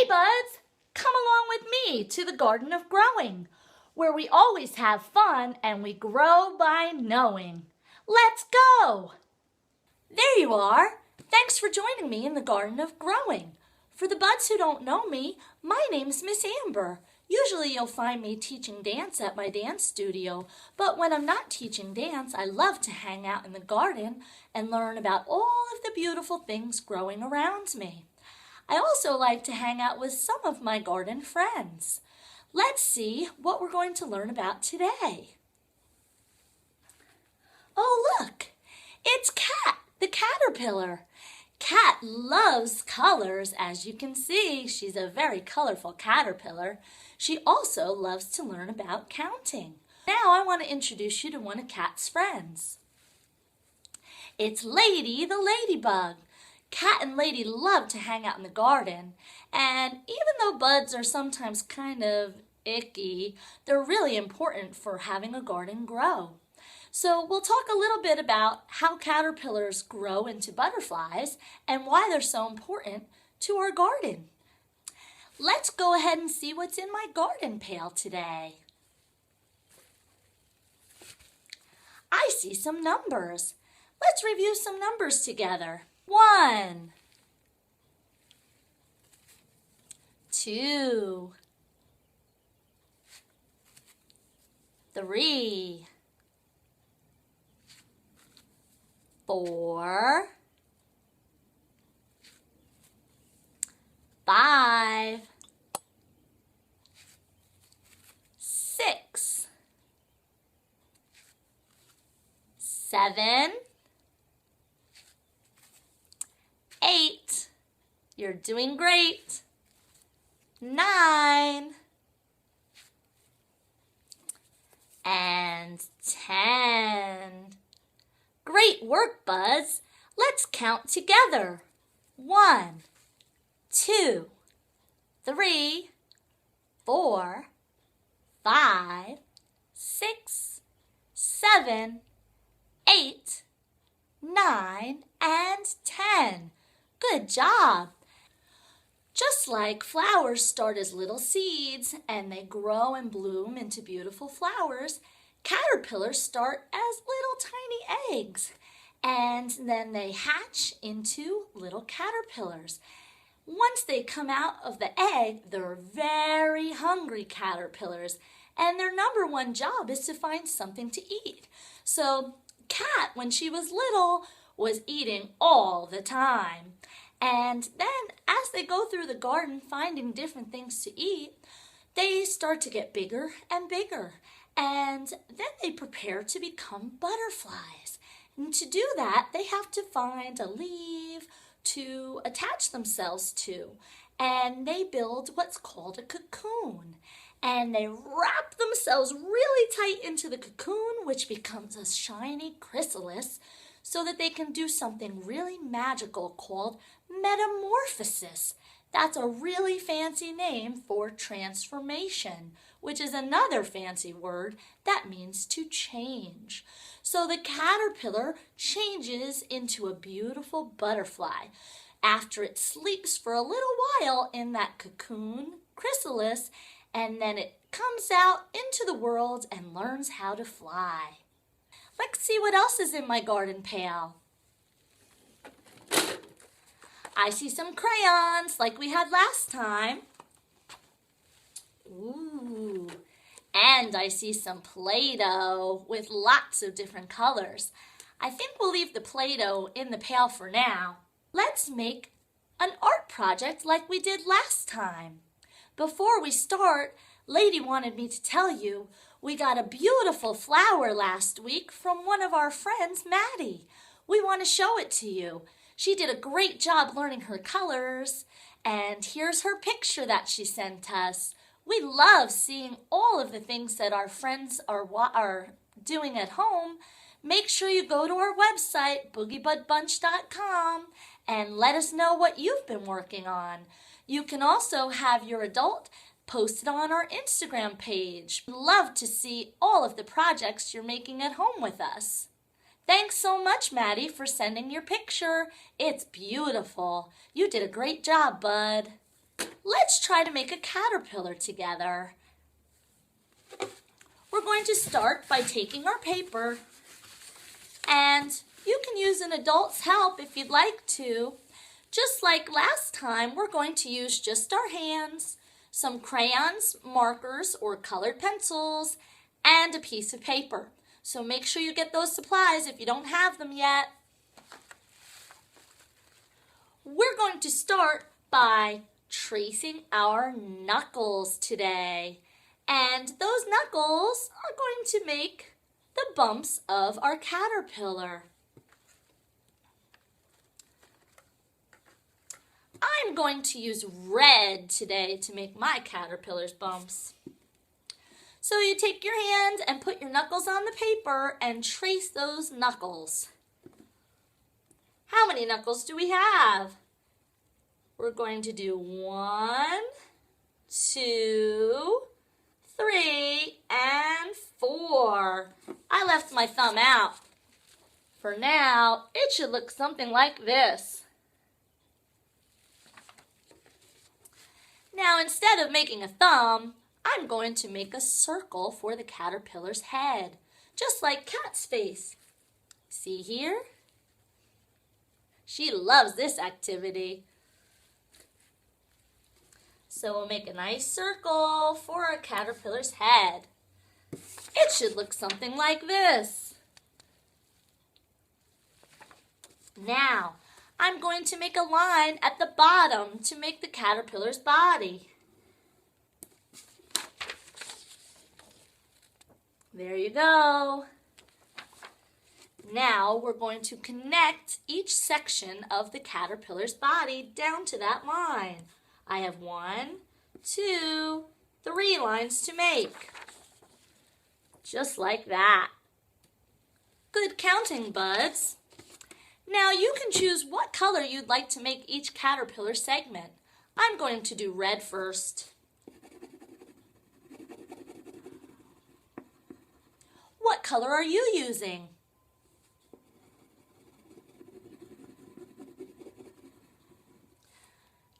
Hey buds, come along with me to the Garden of Growing, where we always have fun and we grow by knowing. Let's go! There you are. Thanks for joining me in the Garden of Growing. For the buds who don't know me, my name's Miss Amber. Usually you'll find me teaching dance at my dance studio, but when I'm not teaching dance, I love to hang out in the garden and learn about all of the beautiful things growing around me. I also like to hang out with some of my garden friends. Let's see what we're going to learn about today. Oh, look! It's Cat, the caterpillar. Cat loves colors. As you can see, she's a very colorful caterpillar. She also loves to learn about counting. Now I want to introduce you to one of Cat's friends. It's Lady the ladybug. Cat and Lady love to hang out in the garden, and even though buds are sometimes kind of icky, they're really important for having a garden grow. So we'll talk a little bit about how caterpillars grow into butterflies and why they're so important to our garden. Let's go ahead and see what's in my garden pail today. I see some numbers. Let's review some numbers together. 1, 2, 3, 4, 5, 6, 7, 8, you're doing great. 9, and 10. Great work, buds. Let's count together. 1, 2, 3, 4, 5, 6, 7, 8, 9, and 10. Good job! Just like flowers start as little seeds and they grow and bloom into beautiful flowers, caterpillars start as little tiny eggs and then they hatch into little caterpillars. Once they come out of the egg, they're very hungry caterpillars, and their number one job is to find something to eat. So Cat, when she was little, was eating all the time. And then as they go through the garden finding different things to eat, they start to get bigger and bigger. And then they prepare to become butterflies. And to do that, they have to find a leaf to attach themselves to. And they build what's called a cocoon. And they wrap themselves really tight into the cocoon, which becomes a shiny chrysalis, so that they can do something really magical called metamorphosis. That's a really fancy name for transformation, which is another fancy word that means to change. So the caterpillar changes into a beautiful butterfly after it sleeps for a little while in that cocoon chrysalis, and then it comes out into the world and learns how to fly. Let's see what else is in my garden pail. I see some crayons like we had last time. Ooh, and I see some Play-Doh with lots of different colors. I think we'll leave the Play-Doh in the pail for now. Let's make an art project like we did last time. Before we start, Lady wanted me to tell you we got a beautiful flower last week from one of our friends, Maddie. We want to show it to you. She did a great job learning her colors, and here's her picture that she sent us. We love seeing all of the things that our friends are doing at home. Make sure you go to our website, boogiebudbunch.com, and let us know what you've been working on. You can also have your adult posted on our Instagram page. We'd love to see all of the projects you're making at home with us. Thanks so much, Maddie, for sending your picture. It's beautiful. You did a great job, bud. Let's try to make a caterpillar together. We're going to start by taking our paper, and you can use an adult's help if you'd like to. Just like last time, we're going to use just our hands, some crayons, markers, or colored pencils, and a piece of paper. So make sure you get those supplies if you don't have them yet. We're going to start by tracing our knuckles today. And those knuckles are going to make the bumps of our caterpillar. I'm going to use red today to make my caterpillar's bumps. So you take your hand and put your knuckles on the paper and trace those knuckles. How many knuckles do we have? We're going to do 1, 2, 3, and 4. I left my thumb out. For now, it should look something like this. Now, instead of making a thumb, I'm going to make a circle for the caterpillar's head, just like Cat's face. See here? She loves this activity. So we'll make a nice circle for our caterpillar's head. It should look something like this. Now, I'm going to make a line at the bottom to make the caterpillar's body. There you go. Now we're going to connect each section of the caterpillar's body down to that line. I have 1, 2, 3 lines to make. Just like that. Good counting, buds. Now you can choose what color you'd like to make each caterpillar segment. I'm going to do red first. What color are you using?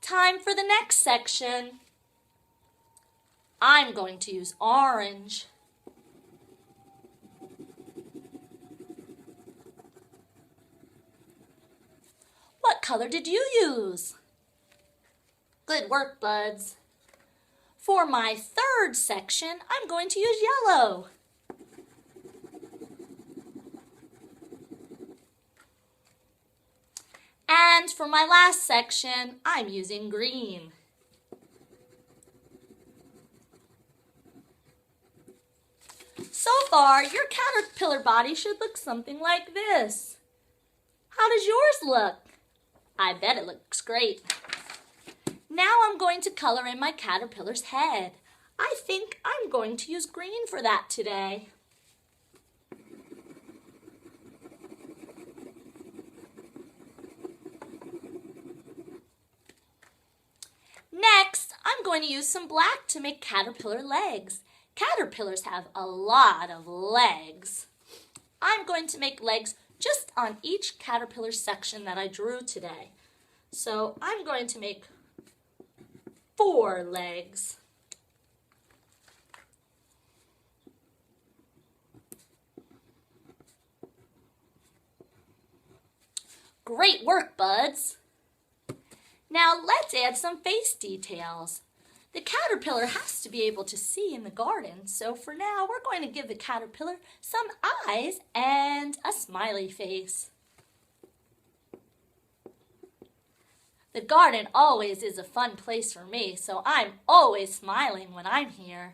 Time for the next section. I'm going to use orange. What color did you use? Good work, buds. For my third section, I'm going to use yellow. And for my last section, I'm using green. So far, your caterpillar body should look something like this. How does yours look? I bet it looks great. Now I'm going to color in my caterpillar's head. I think I'm going to use green for that today. Next, I'm going to use some black to make caterpillar legs. Caterpillars have a lot of legs. I'm going to make legs just on each caterpillar section that I drew today. So I'm going to make 4 legs. Great work, buds! Now let's add some face details. The caterpillar has to be able to see in the garden, so for now we're going to give the caterpillar some eyes and a smiley face. The garden always is a fun place for me, so I'm always smiling when I'm here.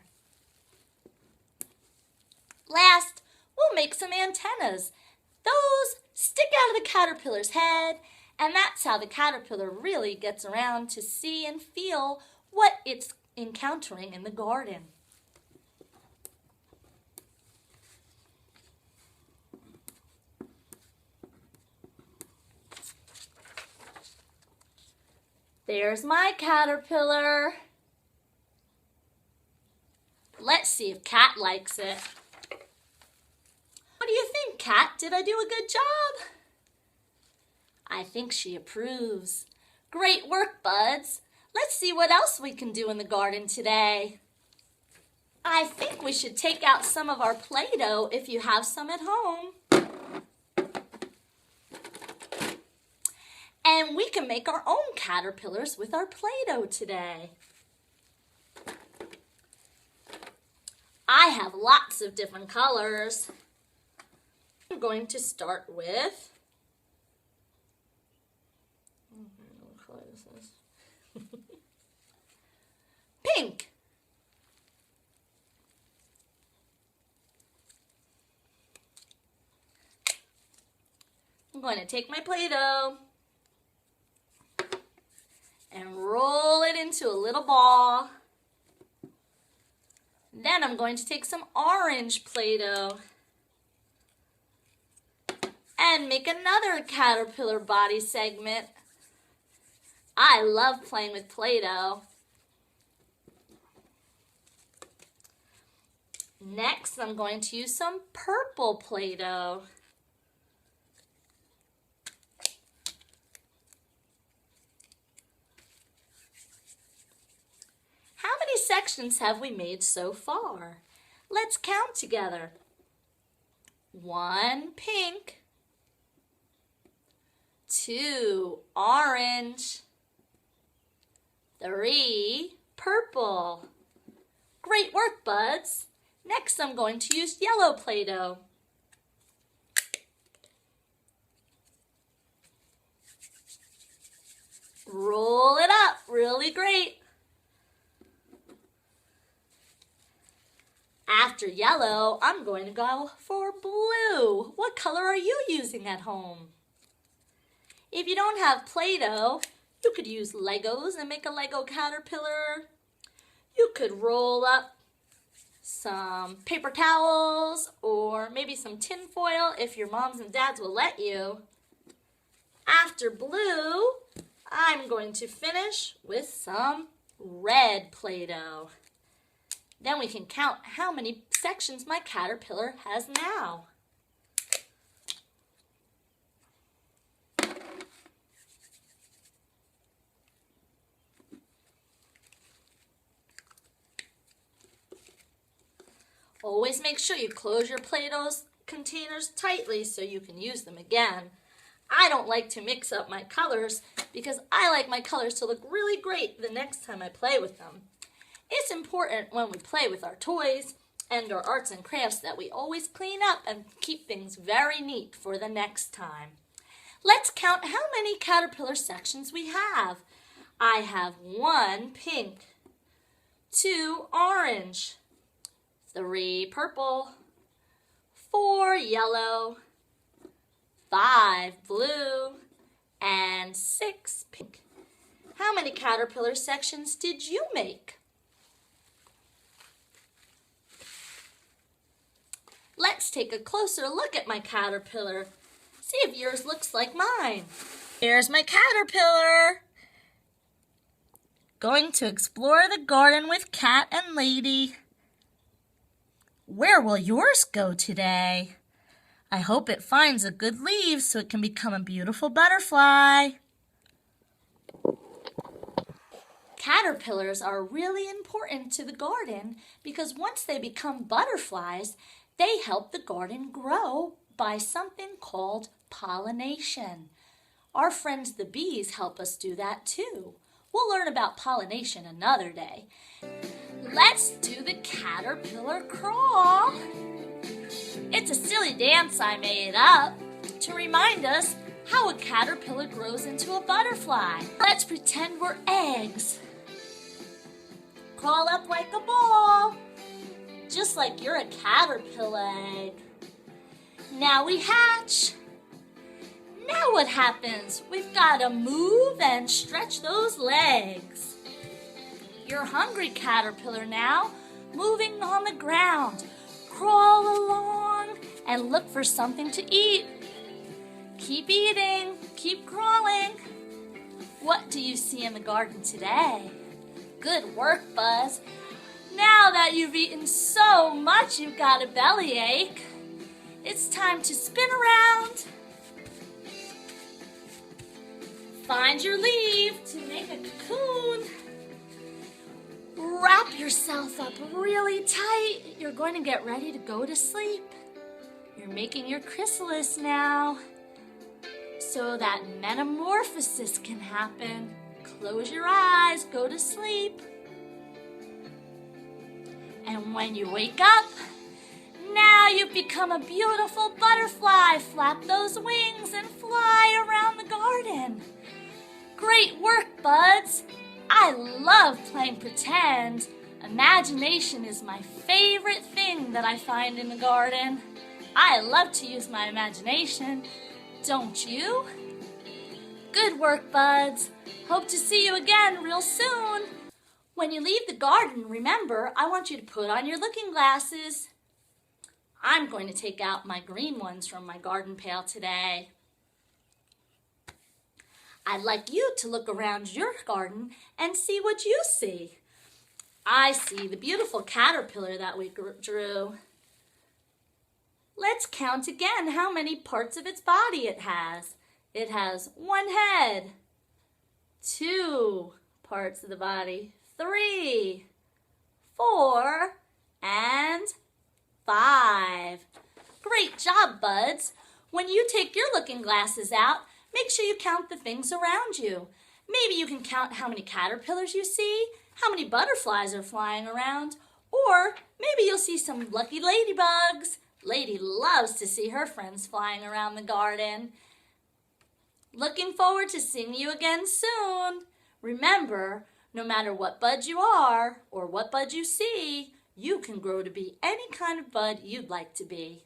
Last, we'll make some antennas. Those stick out of the caterpillar's head, and that's how the caterpillar really gets around to see and feel what it's encountering in the garden. There's my caterpillar. Let's see if Cat likes it. What do you think, Cat? Did I do a good job? I think she approves. Great work, buds. Let's see what else we can do in the garden today. I think we should take out some of our Play-Doh if you have some at home. And we can make our own caterpillars with our Play-Doh today. I have lots of different colors. I'm going to start with what color is this? Pink. I'm going to take my Play-Doh and roll it into a little ball. Then I'm going to take some orange Play-Doh and make another caterpillar body segment. I love playing with Play-Doh. Next, I'm going to use some purple Play-Doh. How many sections have we made so far? Let's count together. 1 pink, 2 orange, 3 purple. Great work, buds. Next, I'm going to use yellow Play-Doh. Roll it up, really great. After yellow, I'm going to go for blue. What color are you using at home? If you don't have Play-Doh, you could use Legos and make a Lego caterpillar. You could roll up some paper towels or maybe some tin foil if your moms and dads will let you. After blue, I'm going to finish with some red Play-Doh. Then we can count how many sections my caterpillar has now. Always make sure you close your Play-Doh containers tightly so you can use them again. I don't like to mix up my colors because I like my colors to look really great the next time I play with them. It's important when we play with our toys and our arts and crafts that we always clean up and keep things very neat for the next time. Let's count how many caterpillar sections we have. I have 1 pink, 2 orange, 3 purple, 4 yellow, 5 blue, and 6 pink. How many caterpillar sections did you make? Let's take a closer look at my caterpillar. See if yours looks like mine. Here's my caterpillar. Going to explore the garden with Cat and Lady. Where will yours go today? I hope it finds a good leaf so it can become a beautiful butterfly. Caterpillars are really important to the garden because once they become butterflies, they help the garden grow by something called pollination. Our friends the bees help us do that too. We'll learn about pollination another day. Let's do the caterpillar crawl. It's a silly dance I made up to remind us how a caterpillar grows into a butterfly. Let's pretend we're eggs. Crawl up like a ball, just like you're a caterpillar egg. Now we hatch. Now what happens? We've got to move and stretch those legs. You're hungry, caterpillar, now, moving on the ground. Crawl along and look for something to eat. Keep eating, keep crawling. What do you see in the garden today? Good work, Buzz. Now that you've eaten so much you've got a bellyache, it's time to spin around, Find your leaf to make a cocoon. Wrap yourself up really tight. You're going to get ready to go to sleep. You're making your chrysalis now so that metamorphosis can happen. Close your eyes, go to sleep. And when you wake up, now you've become a beautiful butterfly. Flap those wings and fly around the garden. Great work, buds. I love playing pretend. Imagination is my favorite thing that I find in the garden. I love to use my imagination. Don't you? Good work, buds. Hope to see you again real soon. When you leave the garden, remember, I want you to put on your looking glasses. I'm going to take out my green ones from my garden pail today. I'd like you to look around your garden and see what you see. I see the beautiful caterpillar that we drew. Let's count again how many parts of its body it has. It has 1 head, 2 parts of the body, 3, 4, and 5. Great job, buds. When you take your looking glasses out, make sure you count the things around you. Maybe you can count how many caterpillars you see, how many butterflies are flying around, or maybe you'll see some lucky ladybugs. Lady loves to see her friends flying around the garden. Looking forward to seeing you again soon. Remember, no matter what bud you are or what bud you see, you can grow to be any kind of bud you'd like to be.